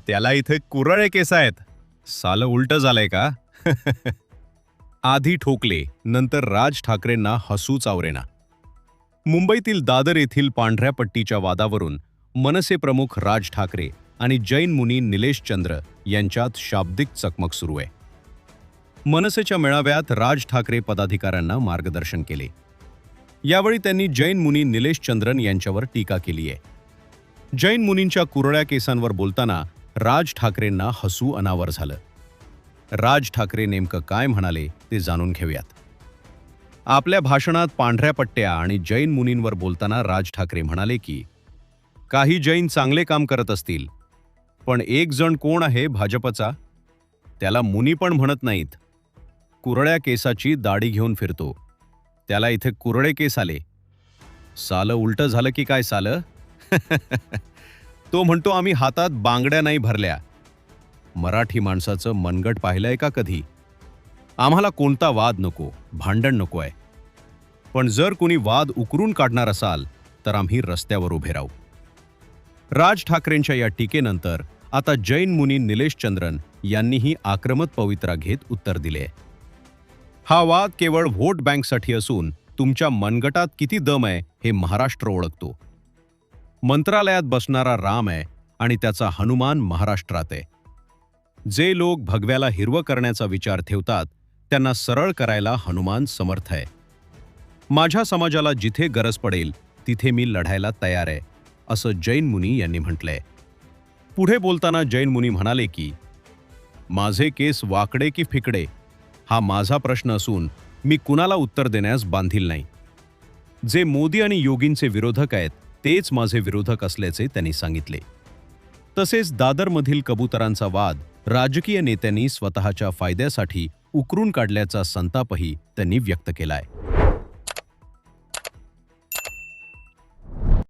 त्याला इथे कुरळे केस आहेत. सालं उलटं झालंय का? आधी ठोकले, नंतर राज ठाकरेंना हसूच आवरेना. मुंबईतील दादर येथील पांढऱ्या पट्टीच्या वादावरून मनसे प्रमुख राज ठाकरे आणि जैन मुनी निलेश चंद्र यांच्यात शाब्दिक चकमक सुरू आहे. मनसेच्या मेळाव्यात राज ठाकरे पदाधिकाऱ्यांना मार्गदर्शन केले. यावेळी त्यांनी जैन मुनी निलेश चंद्रन यांच्यावर टीका केली आहे. जैन मुनींच्या कुरळ्या केसांवर बोलताना राज ठाकरेंना हसू अनावर झालं. राज ठाकरे नेमकं काय म्हणाले ते जाणून घेऊयात. आपल्या भाषणात पांढऱ्या पट्ट्या आणि जैन मुनींवर बोलताना राज ठाकरे म्हणाले की काही जैन चांगले काम करत असतील, पण एक जण कोण आहे भाजपचा, त्याला मुनी पण म्हणत नाहीत. कुरळ्या केसाची दाढी घेऊन फिरतो, त्याला इथे कुरळे केस आले. सालं उलटं झालं की काय सालं? तो म्हणतो आम्ही हातात बांगड्या नाही भरल्या. मराठी माणसाचं मनगट पाहिलंय का कधी? आम्हाला कोणता वाद नको, भांडण नको आहे. पण जर कोणी वाद उकरून काढणार असाल तर आम्ही रस्त्यावर उभे राहू. राज ठाकरेंच्या या टीकेनंतर आता जैन मुनी निलेश चंद्रन यांनीही आक्रमक पवित्रा घेत उत्तर दिले. हा वाद केवळ व्होट बँकसाठी असून तुमच्या मनगटात किती दम आहे हे महाराष्ट्र ओळखतो. मंत्रालयात बसणारा राम आहे आणि त्याचा हनुमान महाराष्ट्रात आहे. जे लोक भगव्याला हिरवं करण्याचा विचार ठेवतात त्यांना सरळ करायला हनुमान समर्थ आहे. माझ्या समाजाला जिथे गरज पडेल तिथे मी लढायला तयार आहे, असं जैन मुनी यांनी म्हटलंय. पुढे बोलताना जैन मुनी म्हणाले की माझे केस वाकडे की फिकडे हा माझा प्रश्न असून मी कुणाला उत्तर देण्यास बांधील नाही. जे मोदी आणि योगींचे विरोधक आहेत तेच माझे विरोधक असल्याचे त्यांनी सांगितले. तसेच दादरमधील कबुतरांचा वाद राजकीय नेत्यांनी स्वतःच्या फायद्यासाठी उकरून काढल्याचा संतापही त्यांनी व्यक्त केलाय.